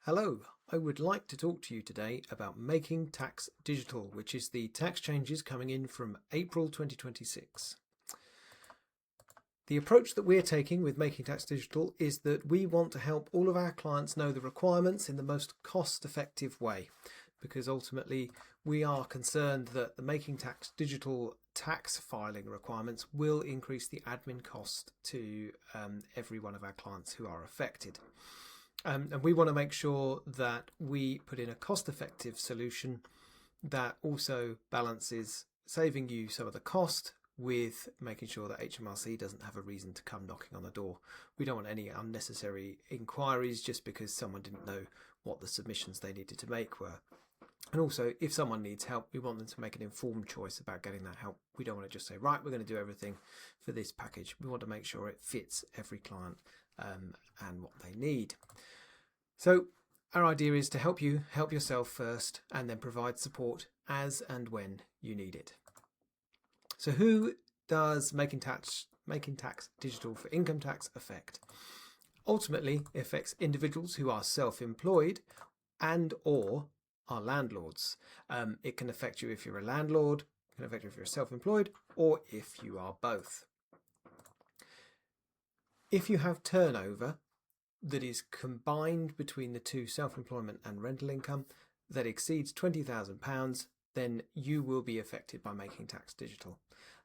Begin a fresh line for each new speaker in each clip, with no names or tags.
Hello, I would like to talk to you today about Making Tax Digital, which is the tax changes coming in from April 2026. The approach that we're taking with Making Tax Digital is that we want to help all of our clients know the requirements in the most cost-effective way, because ultimately we are concerned that the Making Tax Digital tax filing requirements will increase the admin cost to every one of our clients who are affected. And we want to make sure that we put in a cost-effective solution that also balances saving you some of the cost with making sure that HMRC doesn't have a reason to come knocking on the door. We don't want any unnecessary inquiries just because someone didn't know what the submissions they needed to make were. And also, if someone needs help, we want them to make an informed choice about getting that help. We don't want to just say, right, we're going to do everything for this package. We want to make sure it fits every client and what they need. So our idea is to help you help yourself first and then provide support as and when you need it. So who does Making Tax Digital for income tax affect? Ultimately, it affects individuals who are self-employed and or are landlords. It can affect you if you're a landlord, it can affect you if you're self-employed, or if you are both. If you have turnover that is combined between the two, self-employment and rental income, that exceeds £20,000, then you will be affected by Making Tax Digital.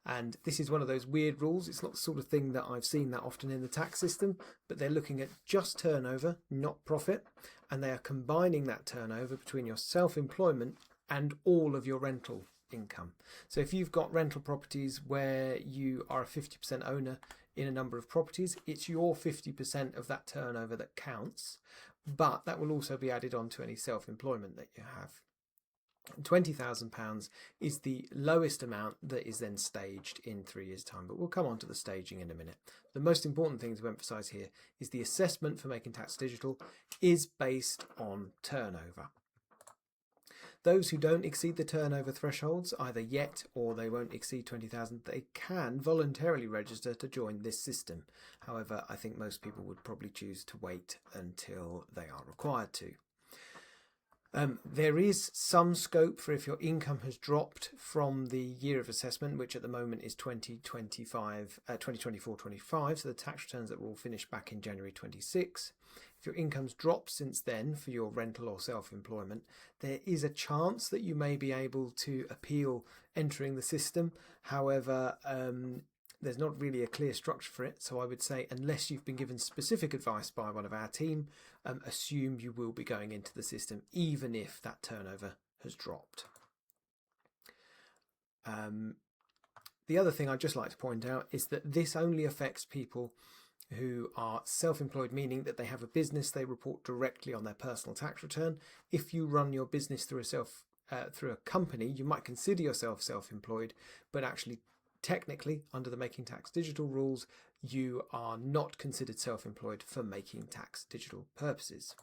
And this is one of those weird rules. It's not the sort of thing that I've seen that often in the tax system, but they're looking at just turnover, not profit, and they are combining that turnover between your self-employment and all of your rental income. So if you've got rental properties where you are a 50% owner in a number of properties, it's your 50% of that turnover that counts, but that will also be added on to any self-employment that you have. £20,000 is the lowest amount that is then staged in 3 years' time, but we'll come on to the staging in a minute. The most important thing to emphasise here is the assessment for Making Tax Digital is based on turnover. Those who don't exceed the turnover thresholds, either yet or they won't exceed 20,000, they can voluntarily register to join this system. However, I think most people would probably choose to wait until they are required to. There is some scope for if your income has dropped from the year of assessment, which at the moment is 2024-25, so the tax returns that will finish back in January 26. If your income's dropped since then for your rental or self-employment, there is a chance that you may be able to appeal entering the system. However, there's not really a clear structure for it, so I would say unless you've been given specific advice by one of our team, assume you will be going into the system even if that turnover has dropped. The other thing I'd just like to point out is that this only affects people who are self-employed, meaning that they have a business they report directly on their personal tax return. If you run your business through a company, you might consider yourself self-employed, but actually technically, under the Making Tax Digital rules, you are not considered self-employed for Making Tax Digital purposes.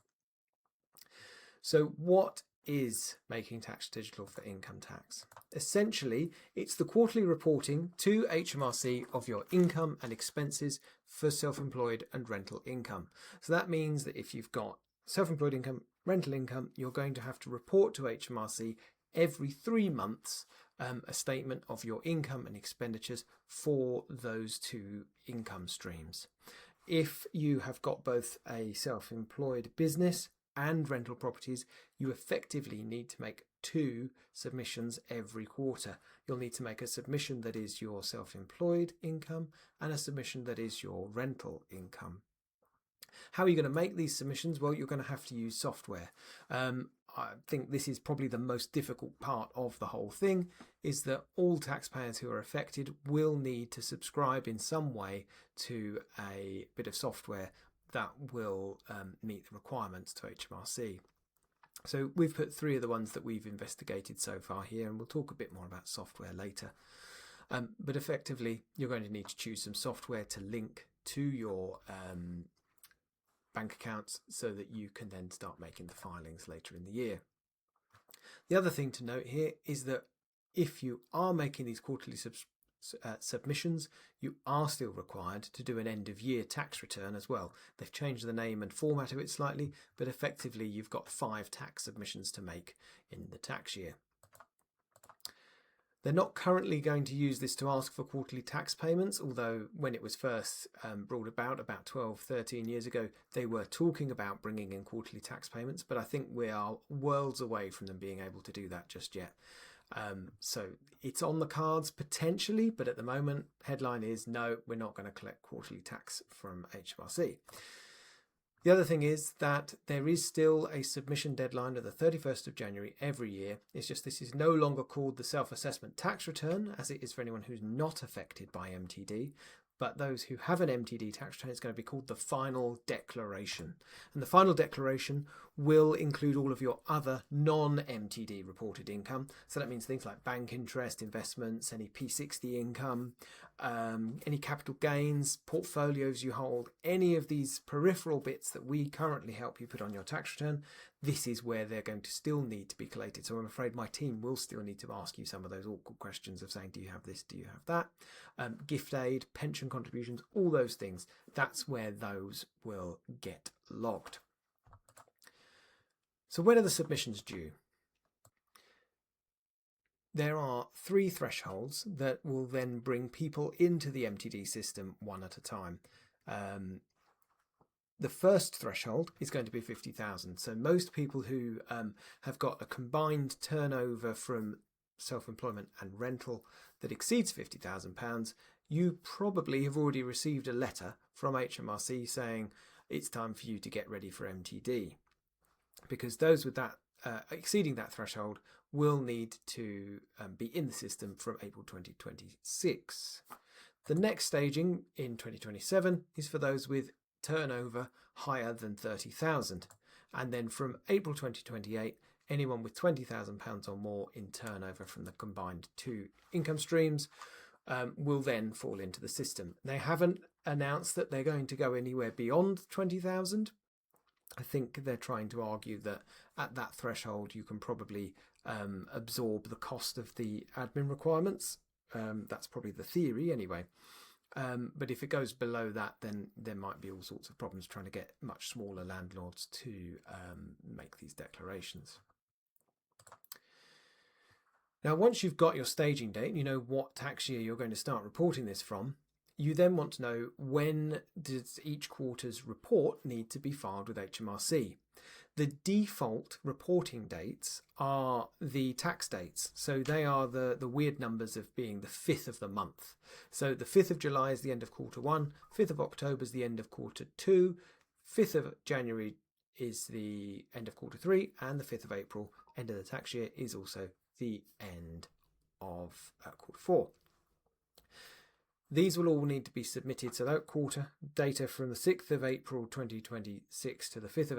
So what is Making Tax Digital for income tax? Essentially, it's the quarterly reporting to HMRC of your income and expenses for self-employed and rental income. So that means that if you've got self-employed income, rental income, you're going to have to report to HMRC every 3 months a statement of your income and expenditures for those two income streams. If you have got both a self-employed business and rental properties, you effectively need to make 2 submissions every quarter. You'll need to make a submission that is your self-employed income and a submission that is your rental income. How are you going to make these submissions? Well, you're going to have to use software. I think this is probably the most difficult part of the whole thing, is that all taxpayers who are affected will need to subscribe in some way to a bit of software that will meet the requirements to HMRC. So we've put 3 of the ones that we've investigated so far here, and we'll talk a bit more about software later. But effectively, you're going to need to choose some software to link to your bank accounts so that you can then start making the filings later in the year. The other thing to note here is that if you are making these quarterly submissions, you are still required to do an end of year tax return as well. They've changed the name and format of it slightly, but effectively you've got 5 tax submissions to make in the tax year. They're not currently going to use this to ask for quarterly tax payments, although when it was first brought about 12, 13 years ago, they were talking about bringing in quarterly tax payments, but I think we are worlds away from them being able to do that just yet. So it's on the cards potentially, but at the moment, headline is no, we're not going to collect quarterly tax from HMRC. The other thing is that there is still a submission deadline of the 31st of January every year. It's just this is no longer called the self-assessment tax return, as it is for anyone who's not affected by MTD. But those who have an MTD tax return, it's going to be called the final declaration. And the final declaration will include all of your other non-MTD reported income. So that means things like bank interest, investments, any P60 income, any capital gains, portfolios you hold, any of these peripheral bits that we currently help you put on your tax return. This is where they're going to still need to be collated. So I'm afraid my team will still need to ask you some of those awkward questions of saying, do you have this? Do you have that? Gift aid, pension contributions, all those things. That's where those will get logged. So when are the submissions due? There are 3 thresholds that will then bring people into the MTD system one at a time. The first threshold is going to be 50,000. So most people who have got a combined turnover from self-employment and rental that exceeds £50,000, you probably have already received a letter from HMRC saying it's time for you to get ready for MTD, because those with that exceeding that threshold will need to be in the system from April 2026. The next staging in 2027 is for those with turnover higher than 30,000, and then from April 2028 anyone with £20,000 or more in turnover from the combined 2 income streams will then fall into the system. They haven't announced that they're going to go anywhere beyond 20,000. I think they're trying to argue that at that threshold you can probably absorb the cost of the admin requirements. That's probably the theory anyway. But if it goes below that, then there might be all sorts of problems trying to get much smaller landlords to make these declarations. Now, once you've got your staging date, you know what tax year you're going to start reporting this from, you then want to know when does each quarter's report need to be filed with HMRC. The default reporting dates are the tax dates. So they are the weird numbers of being the 5th of the month. So the 5th of July is the end of quarter 1, 5th of October is the end of quarter 2, 5th of January is the end of quarter 3, and the 5th of April, end of the tax year, is also the end of quarter 4. These will all need to be submitted, so that quarter data from the 6th of April 2026 to the 5th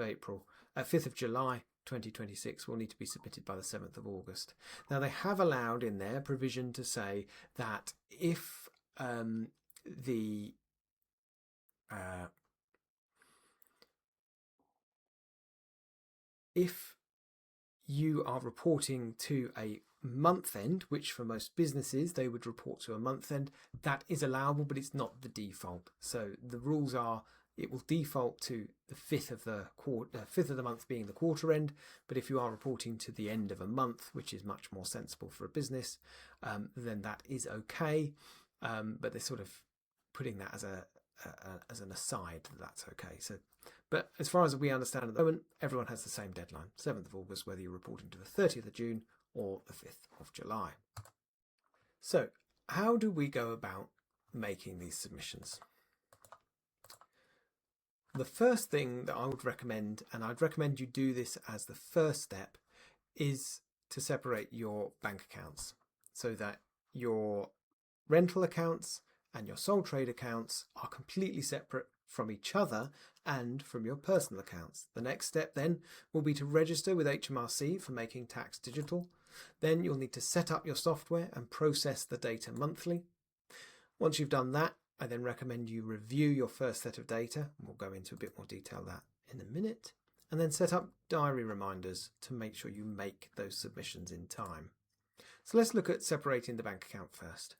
of July 2026 will need to be submitted by the 7th of August. Now they have allowed in there provision to say that if if you are reporting to a month end, which for most businesses they would report to a month end, that is allowable, but it's not the default. So the rules are it will default to the 5th of the quarter, 5th of the month being the quarter end. But if you are reporting to the end of a month, which is much more sensible for a business, then that is okay. But they're sort of putting that as an aside. That's okay. So, but as far as we understand at the moment, everyone has the same deadline, 7th of August, whether you're reporting to the 30th of June or the 5th of July. So how do we go about making these submissions? The first thing that I would recommend, and I'd recommend you do this as the first step, is to separate your bank accounts so that your rental accounts and your sole trade accounts are completely separate from each other and from your personal accounts. The next step then will be to register with HMRC for making tax digital. Then you'll need to set up your software and process the data monthly. Once you've done that, I then recommend you review your first set of data. We'll go into a bit more detail of that in a minute. And then set up diary reminders to make sure you make those submissions in time. So let's look at separating the bank account first.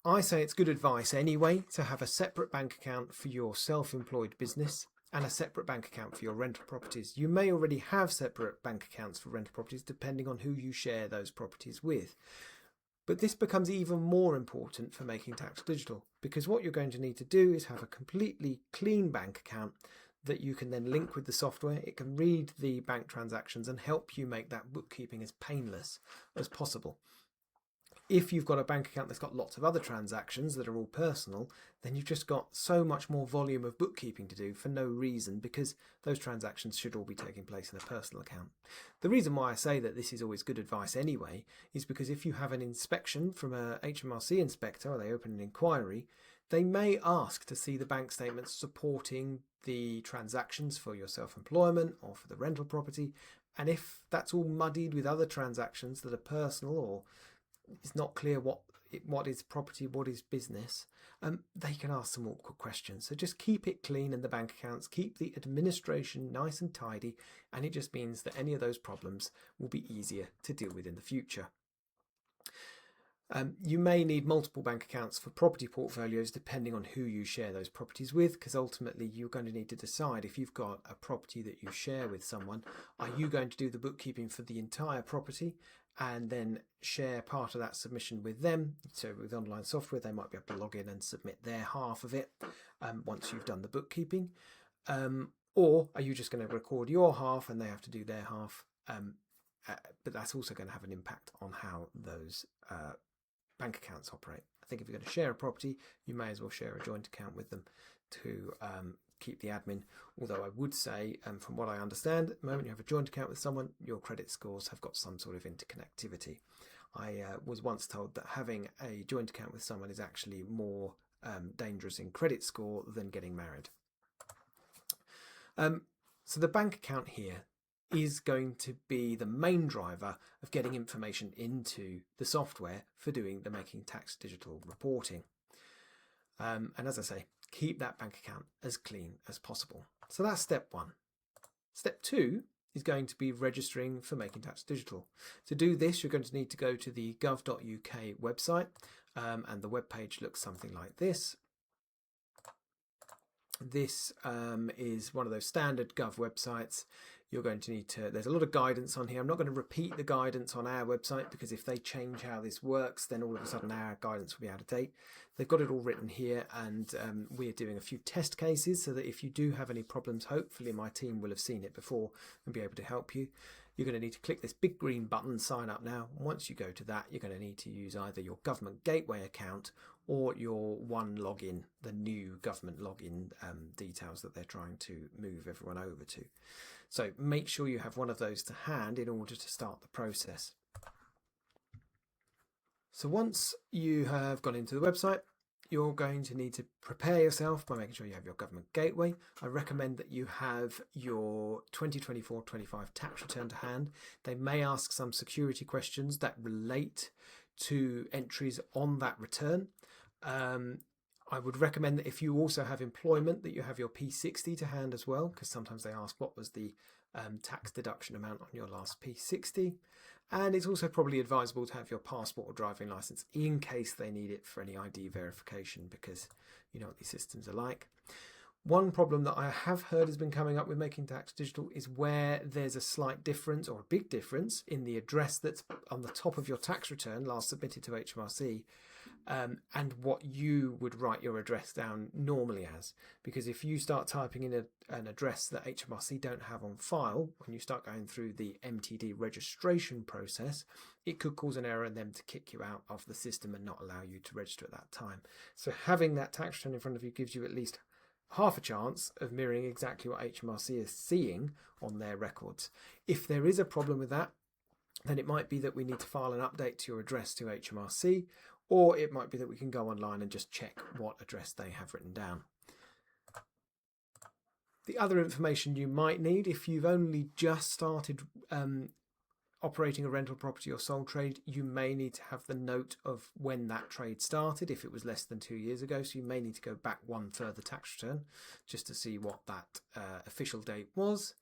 I say it's good advice anyway to have a separate bank account for your self-employed business and a separate bank account for your rental properties. You may already have separate bank accounts for rental properties depending on who you share those properties with. But this becomes even more important for making tax digital, because what you're going to need to do is have a completely clean bank account that you can then link with the software. It can read the bank transactions and help you make that bookkeeping as painless as possible. If you've got a bank account that's got lots of other transactions that are all personal, then you've just got so much more volume of bookkeeping to do for no reason, because those transactions should all be taking place in a personal account. The reason why I say that this is always good advice anyway is because if you have an inspection from a HMRC inspector, or they open an inquiry, they may ask to see the bank statements supporting the transactions for your self-employment or for the rental property. And if that's all muddied with other transactions that are personal, or it's not clear what is property, what is business, they can ask some awkward questions. So just keep it clean in the bank accounts, keep the administration nice and tidy, and it just means that any of those problems will be easier to deal with in the future. You may need multiple bank accounts for property portfolios depending on who you share those properties with, because ultimately you're going to need to decide, if you've got a property that you share with someone, are you going to do the bookkeeping for the entire property and then share part of that submission with them? So with online software, they might be able to log in and submit their half of it once you've done the bookkeeping. Or are you just going to record your half and they have to do their half? But that's also going to have an impact on how those bank accounts operate. I think if you're going to share a property, you may as well share a joint account with them to keep the admin. Although I would say, from what I understand, at the moment you have a joint account with someone, your credit scores have got some sort of interconnectivity. I was once told that having a joint account with someone is actually more dangerous in credit score than getting married. So the bank account here is going to be the main driver of getting information into the software for doing the Making Tax Digital reporting. And as I say, keep that bank account as clean as possible. So that's step one. Step two is going to be registering for Making Tax Digital. To do this, you're going to need to go to the gov.uk website, and the web page looks something like this. This is one of those standard Gov websites. You're going to need to, there's a lot of guidance on here. I'm not going to repeat the guidance on our website, because if they change how this works, then all of a sudden our guidance will be out of date. They've got it all written here, and we're doing a few test cases so that if you do have any problems, hopefully my team will have seen it before and be able to help you. You're going to need to click this big green button, sign up now. Once you go to that, you're going to need to use either your government gateway account or your one login, the new government login details that they're trying to move everyone over to. So make sure you have one of those to hand in order to start the process. So once you have gone into the website, you're going to need to prepare yourself by making sure you have your government gateway. I recommend that you have your 2024-25 tax return to hand. They may ask some security questions that relate to entries on that return. I would recommend that if you also have employment, that you have your P60 to hand as well, because sometimes they ask what was the tax deduction amount on your last P60. And it's also probably advisable to have your passport or driving license in case they need it for any ID verification, because you know what these systems are like. One problem that I have heard has been coming up with Making Tax Digital is where there's a slight difference, or a big difference, in the address that's on the top of your tax return last submitted to HMRC and what you would write your address down normally as. Because if you start typing in an address that HMRC don't have on file, when you start going through the MTD registration process, it could cause an error and them to kick you out of the system and not allow you to register at that time. So having that tax return in front of you gives you at least half a chance of mirroring exactly what HMRC is seeing on their records. If there is a problem with that, then it might be that we need to file an update to your address to HMRC, or it might be that we can go online and just check what address they have written down. The other information you might need, if you've only just started operating a rental property or sole trade, you may need to have the note of when that trade started if it was less than 2 years ago. So you may need to go back one further tax return just to see what that official date was.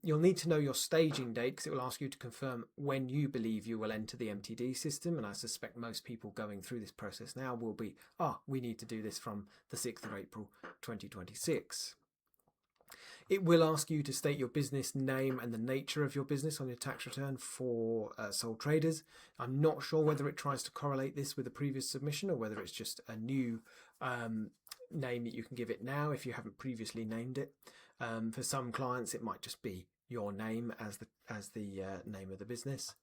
You'll need to know your staging date because it will ask you to confirm when you believe you will enter the MTD system. And I suspect most people going through this process now will be, we need to do this from the 6th of April 2026. It will ask you to state your business name and the nature of your business on your tax return for sole traders. I'm not sure whether it tries to correlate this with a previous submission or whether it's just a new name that you can give it now if you haven't previously named it. For some clients, it might just be your name as the name of the business.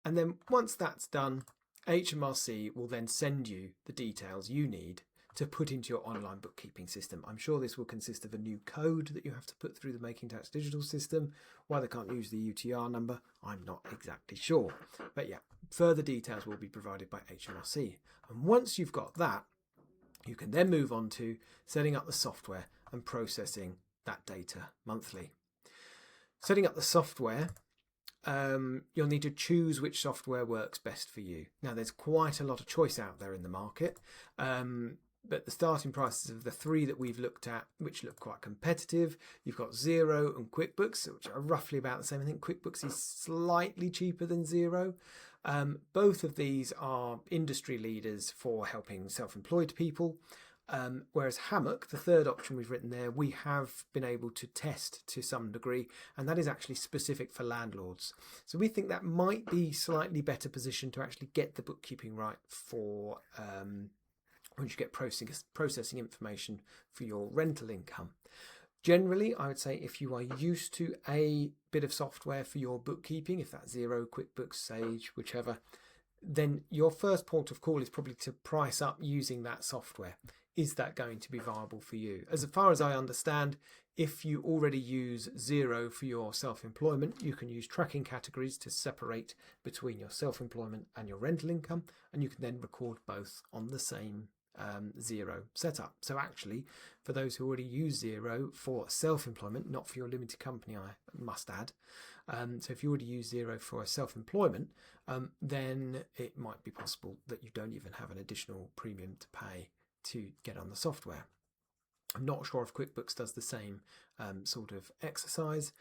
And then once that's done, HMRC will then send you the details you need to put into your online bookkeeping system. I'm sure this will consist of a new code that you have to put through the Making Tax Digital system. Why they can't use the UTR number, I'm not exactly sure. But yeah, further details will be provided by HMRC. And once you've got that, you can then move on to setting up the software and processing that data monthly. Setting up the software, you'll need to choose which software works best for you. Now, there's quite a lot of choice out there in the market. But the starting prices of the three that we've looked at, which look quite competitive, you've got Xero and QuickBooks, which are roughly about the same. I think QuickBooks is slightly cheaper than Xero. Both of these are industry leaders for helping self-employed people. Whereas Hammock, the third option we've written there, we have been able to test to some degree, and that is actually specific for landlords. So we think that might be slightly better positioned to actually get the bookkeeping right for once you get processing information for your rental income. Generally, I would say if you are used to a bit of software for your bookkeeping, if that's Xero, QuickBooks, Sage, whichever, then your first port of call is probably to price up using that software. Is that going to be viable for you? As far as I understand, if you already use Xero for your self-employment, you can use tracking categories to separate between your self-employment and your rental income, and you can then record both on the same Xero setup. So actually, for those who already use Xero for self-employment, not for your limited company, I must add, so if you already use Xero for a self-employment, then it might be possible that you don't even have an additional premium to pay to get on the software. I'm not sure if QuickBooks does the same sort of exercise,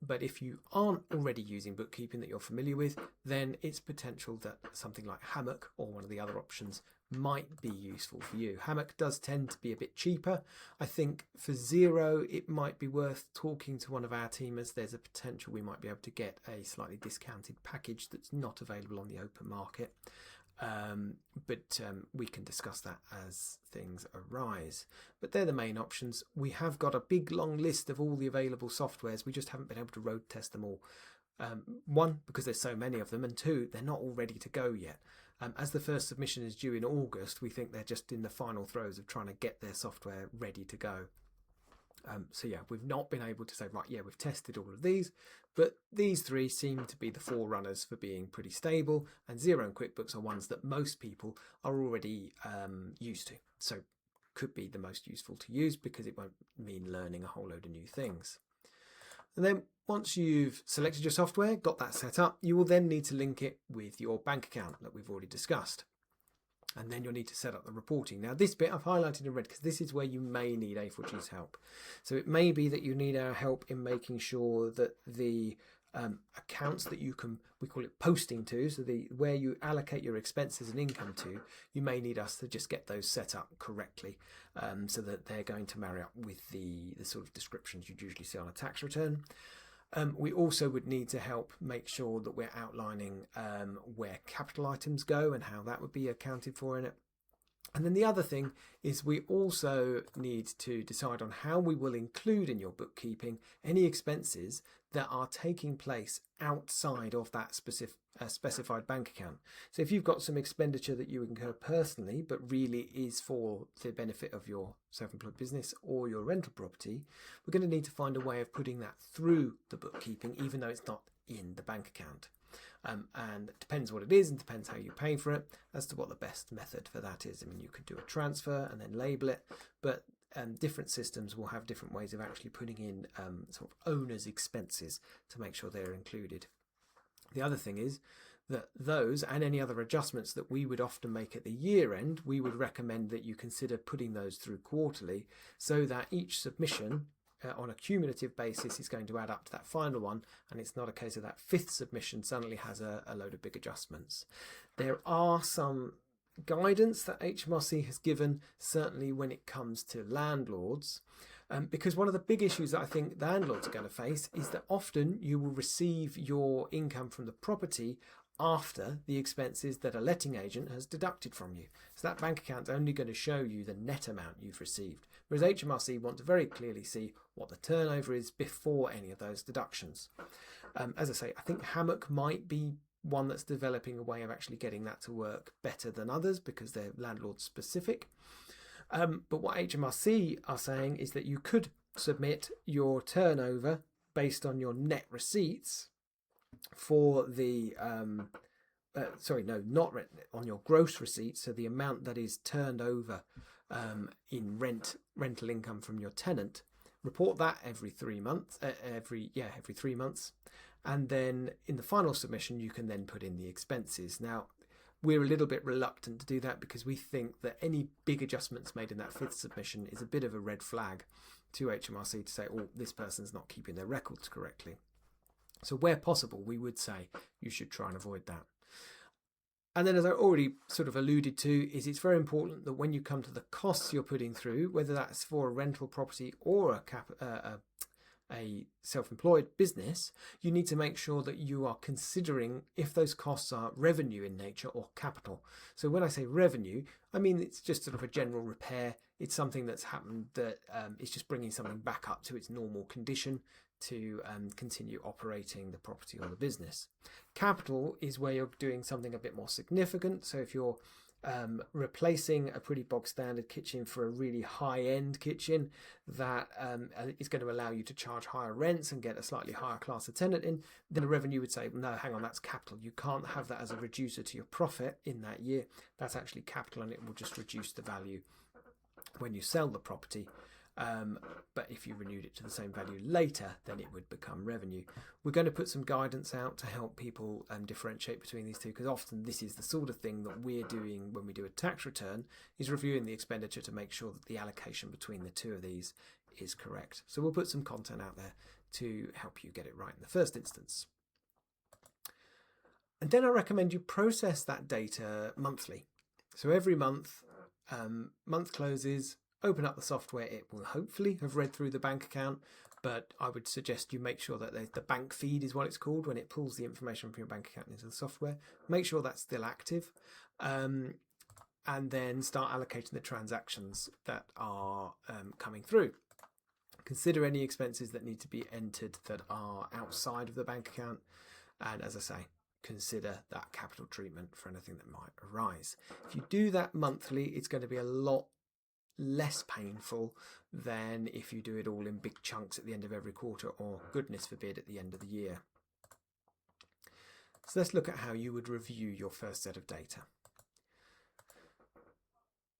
but if you aren't already using bookkeeping that you're familiar with, then it's potential that something like Hammock or one of the other options might be useful for you. Hammock does tend to be a bit cheaper. I think for Xero, it might be worth talking to one of our teamers. There's a potential we might be able to get a slightly discounted package that's not available on the open market. But we can discuss that as things arise. But they're the main options. We have got a big long list of all the available softwares. We just haven't been able to road test them all. One, because there's so many of them, and two, they're not all ready to go yet. As the first submission is due in August, we think they're just in the final throes of trying to get their software ready to go. So yeah, we've not been able to say, right, yeah, we've tested all of these, but these three seem to be the forerunners for being pretty stable, and Xero and QuickBooks are ones that most people are already used to. So could be the most useful to use because it won't mean learning a whole load of new things. And then once you've selected your software, got that set up, you will then need to link it with your bank account that we've already discussed. And then you'll need to set up the reporting. Now, this bit I've highlighted in red because this is where you may need A4G's help. So it may be that you need our help in making sure that the accounts that you can, we call it posting to, so where you allocate your expenses and income to, you may need us to just get those set up correctly so that they're going to marry up with the sort of descriptions you'd usually see on a tax return. We also would need to help make sure that we're outlining where capital items go and how that would be accounted for in it. And then the other thing is we also need to decide on how we will include in your bookkeeping any expenses that are taking place outside of that specified bank account. So if you've got some expenditure that you incur personally, but really is for the benefit of your self-employed business or your rental property, we're going to need to find a way of putting that through the bookkeeping, even though it's not in the bank account. And it depends what it is and depends how you pay for it as to what the best method for that is. I mean, you could do a transfer and then label it, but different systems will have different ways of actually putting in sort of owner's expenses to make sure they're included. The other thing is that those and any other adjustments that we would often make at the year end, we would recommend that you consider putting those through quarterly, so that each submission on a cumulative basis is going to add up to that final one, and it's not a case of that fifth submission suddenly has a load of big adjustments. There are some guidance that HMRC has given, certainly when it comes to landlords, because one of the big issues that I think landlords are going to face is that often you will receive your income from the property after the expenses that a letting agent has deducted from you. So that bank account's only going to show you the net amount you've received, whereas HMRC want to very clearly see what the turnover is before any of those deductions. As I say, I think Hammock might be one that's developing a way of actually getting that to work better than others because they're landlord specific. But what HMRC are saying is that you could submit your turnover based on your net receipts for the not on your gross receipts, so the amount that is turned over in rental income from your tenant. Report that every 3 months, every 3 months, and then in the final submission you can then put in the expenses. Now, we're a little bit reluctant to do that because we think that any big adjustments made in that fifth submission is a bit of a red flag to HMRC to say, oh, this person's not keeping their records correctly. So where possible, we would say you should try and avoid that. And then, as I already sort of alluded to, is it's very important that when you come to the costs you're putting through, whether that's for a rental property or a self-employed business, you need to make sure that you are considering if those costs are revenue in nature or capital. So when I say revenue, I mean it's just sort of a general repair. It's something that's happened that is just bringing something back up to its normal condition to continue operating the property or the business. Capital is where you're doing something a bit more significant. So if you're replacing a pretty bog standard kitchen for a really high-end kitchen that is going to allow you to charge higher rents and get a slightly higher class of tenant in, then the revenue would say, no, hang on, that's capital. You can't have that as a reducer to your profit in that year. That's actually capital, and it will just reduce the value when you sell the property. But if you renewed it to the same value later, then it would become revenue. We're going to put some guidance out to help people differentiate between these two, because often this is the sort of thing that we're doing when we do a tax return, is reviewing the expenditure to make sure that the allocation between the two of these is correct. So we'll put some content out there to help you get it right in the first instance. And then I recommend you process that data monthly. So every month, month closes, open up the software, it will hopefully have read through the bank account, but I would suggest you make sure that the bank feed is what it's called when it pulls the information from your bank account into the software. Make sure that's still active, and then start allocating the transactions that are coming through. Consider any expenses that need to be entered that are outside of the bank account, and as I say, consider that capital treatment for anything that might arise. If you do that monthly, it's going to be a lot less painful than if you do it all in big chunks at the end of every quarter, or goodness forbid at the end of the year. So let's look at how you would review your first set of data.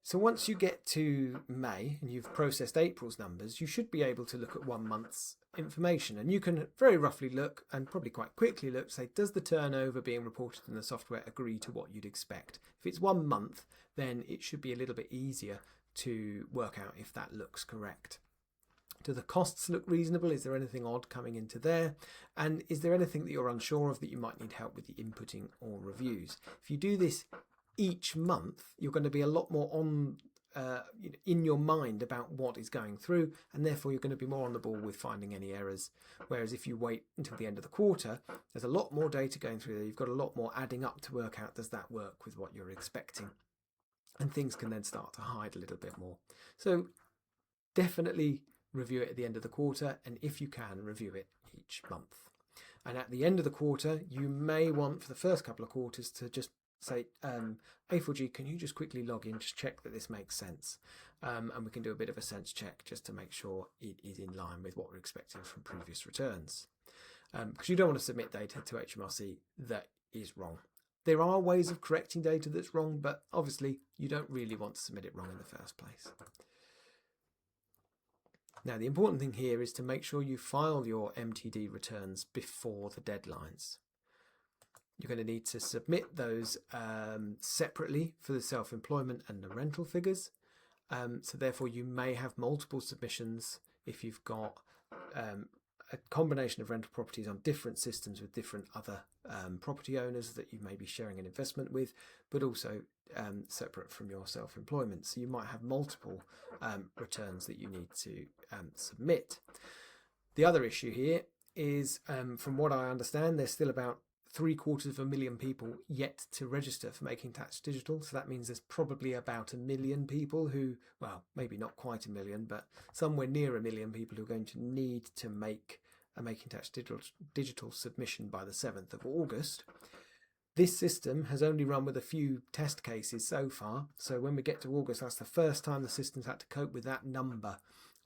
So once you get to May and you've processed April's numbers, you should be able to look at 1 month's information, and you can very roughly look, and probably quite quickly look, say, does the turnover being reported in the software agree to what you'd expect? If it's 1 month, then it should be a little bit easier to work out if that looks correct. Do the costs look reasonable? Is there anything odd coming into there? And is there anything that you're unsure of that you might need help with the inputting or reviews? If you do this each month, you're going to be a lot more on in your mind about what is going through, and therefore you're going to be more on the ball with finding any errors. Whereas if you wait until the end of the quarter, there's a lot more data going through there. You've got a lot more adding up to work out, does that work with what you're expecting? And things can then start to hide a little bit more. So definitely review it at the end of the quarter, and if you can, review it each month. And at the end of the quarter, you may want, for the first couple of quarters, to just say, A4G, can you just quickly log in, just check that this makes sense? And we can do a bit of a sense check just to make sure it is in line with what we're expecting from previous returns. Because you don't want to submit data to HMRC that is wrong. There are ways of correcting data that's wrong, but obviously you don't really want to submit it wrong in the first place. Now, the important thing here is to make sure you file your MTD returns before the deadlines. You're going to need to submit those separately for the self-employment and the rental figures. So therefore, you may have multiple submissions if you've got a combination of rental properties on different systems with different other property owners that you may be sharing an investment with, but also separate from your self-employment. So you might have multiple returns that you need to submit. The other issue here is, from what I understand, there's still about 750,000 people yet to register for Making Tax Digital. So that means there's probably about 1 million people who, well, maybe not quite 1 million, but somewhere near 1 million people who are going to need to make a Making Tax Digital submission by the 7th of August. This system has only run with a few test cases so far. So when we get to August, that's the first time the system's had to cope with that number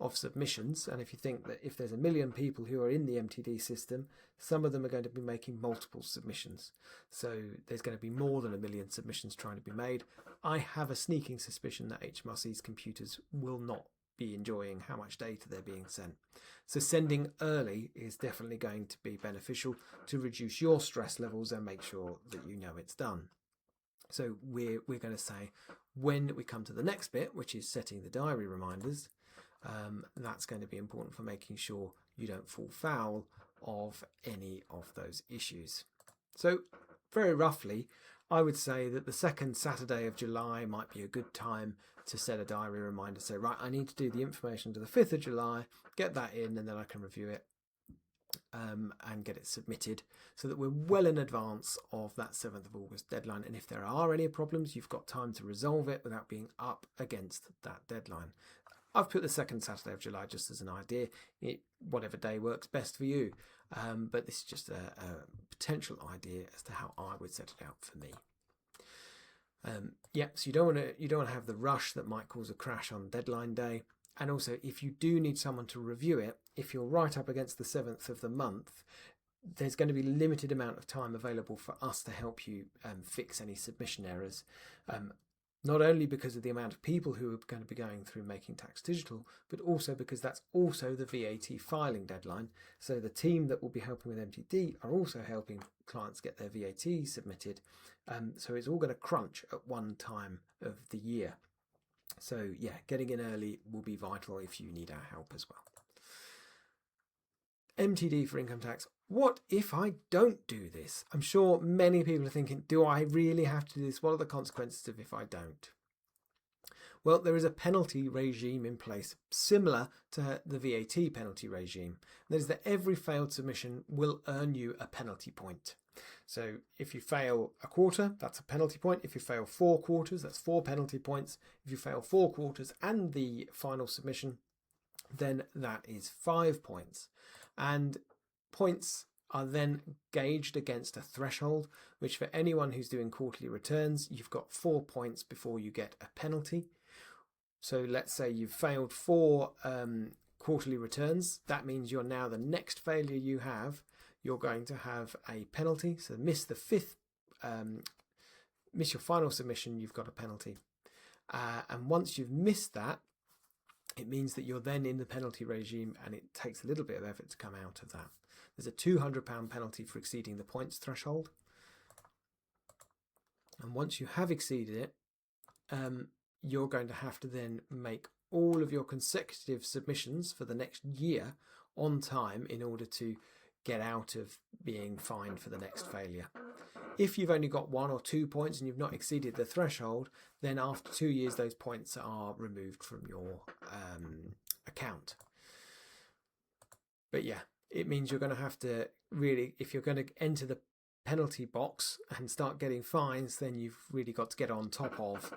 of submissions. And if you think that if there's 1 million people who are in the MTD system, some of them are going to be making multiple submissions. So there's going to be more than 1 million submissions trying to be made. I have a sneaking suspicion that HMRC's computers will not be enjoying how much data they're being sent. So sending early is definitely going to be beneficial to reduce your stress levels and make sure that you know it's done. So we're going to say when we come to the next bit, which is setting the diary reminders, that's going to be important for making sure you don't fall foul of any of those issues. So very roughly, I would say that the second Saturday of July might be a good time to set a diary reminder. Say, right, I need to do the information to the 5th of July, get that in, and then I can review it and get it submitted so that we're well in advance of that 7th of August deadline. And if there are any problems, you've got time to resolve it without being up against that deadline. I've put the second Saturday of July just as an idea, whatever day works best for you. But this is just a potential idea as to how I would set it out for me. So you don't want to have the rush that might cause a crash on deadline day. And also, if you do need someone to review it, if you're right up against the 7th of the month, there's going to be a limited amount of time available for us to help you fix any submission errors. Not only because of the amount of people who are going to be going through Making Tax Digital, but also because that's also the VAT filing deadline. So the team that will be helping with MTD are also helping clients get their VAT submitted. So it's all going to crunch at one time of the year. So yeah, getting in early will be vital if you need our help as well. MTD for income tax. What if I don't do this? I'm sure many people are thinking, do I really have to do this? What are the consequences if I don't? Well, there is a penalty regime in place similar to the VAT penalty regime. That is that every failed submission will earn you a penalty point. So if you fail a quarter, that's a penalty point. If you fail 4 quarters, that's 4 penalty points. If you fail 4 quarters and the final submission, then that is 5 points. And points are then gauged against a threshold, which for anyone who's doing quarterly returns, you've got 4 points before you get a penalty. So let's say you've failed 4 quarterly returns. That means you're now the next failure you have, you're going to have a penalty. So miss the 5th, miss your final submission, you've got a penalty. And once you've missed that, it means that you're then in the penalty regime and it takes a little bit of effort to come out of that. There's a £200 penalty for exceeding the points threshold. And once you have exceeded it, you're going to have to then make all of your consecutive submissions for the next year on time in order to get out of being fined for the next failure. If you've only got 1 or 2 points and you've not exceeded the threshold, then after 2 years those points are removed from your account. But yeah, it means you're going to have to really, if you're going to enter the penalty box and start getting fines, then you've really got to get on top of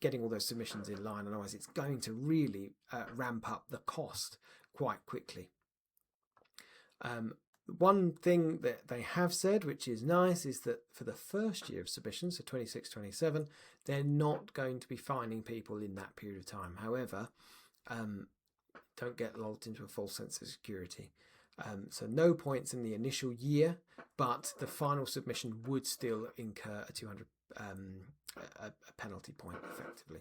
getting all those submissions in line, otherwise it's going to really ramp up the cost quite quickly. One thing that they have said, which is nice, is that for the first year of submissions, so 26-27, they're not going to be fining people in that period of time. However, don't get lulled into a false sense of security. So no points in the initial year, but the final submission would still incur a 200 a penalty point effectively.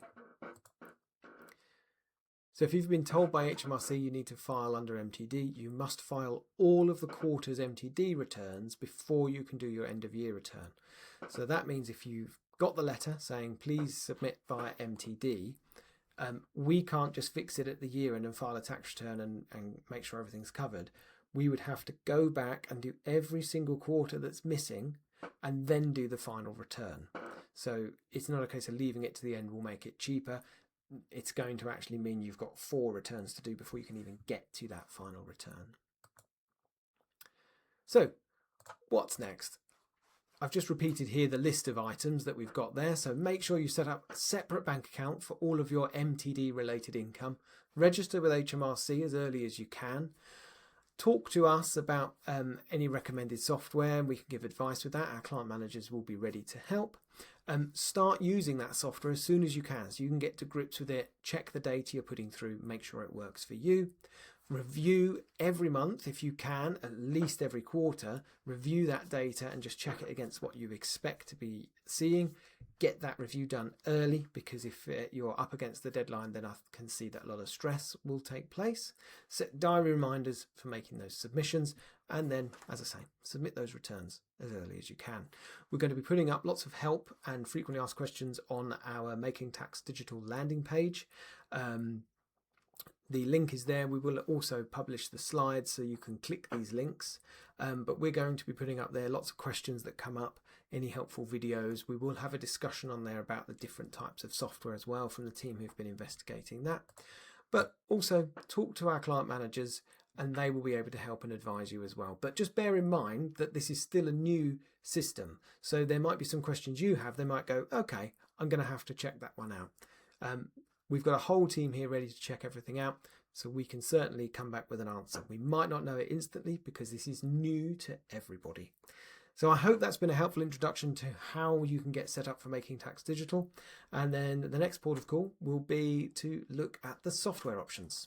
So if you've been told by HMRC you need to file under MTD, you must file all of the quarter's MTD returns before you can do your end of year return. So that means if you've got the letter saying please submit via MTD, we can't just fix it at the year end and file a tax return and make sure everything's covered. We would have to go back and do every single quarter that's missing and then do the final return. So it's not a case of leaving it to the end will make it cheaper. It's going to actually mean you've got 4 returns to do before you can even get to that final return. So what's next? I've just repeated here the list of items that we've got there. So make sure you set up a separate bank account for all of your MTD related income. Register with HMRC as early as you can. Talk to us about any recommended software. We can give advice with that. Our client managers will be ready to help. Start using that software as soon as you can so you can get to grips with it, check the data you're putting through, make sure it works for you. Review every month if you can, at least every quarter. Review that data and just check it against what you expect to be seeing. Get that review done early, because if you're up against the deadline, then I can see that a lot of stress will take place. Set diary reminders for making those submissions, and then, as I say, submit those returns as early as you can. We're going to be putting up lots of help and frequently asked questions on our Making Tax Digital landing page. The link is there. We will also publish the slides so you can click these links, but we're going to be putting up there lots of questions that come up, any helpful videos. We will have a discussion on there about the different types of software as well from the team who've been investigating that. But also talk to our client managers and they will be able to help and advise you as well. But just bear in mind that this is still a new system, so there might be some questions you have. They might go, okay, I'm going to have to check that one out. We've got a whole team here ready to check everything out, so we can certainly come back with an answer. We might not know it instantly because this is new to everybody. So I hope that's been a helpful introduction to how you can get set up for Making Tax Digital. And then the next port of call will be to look at the software options.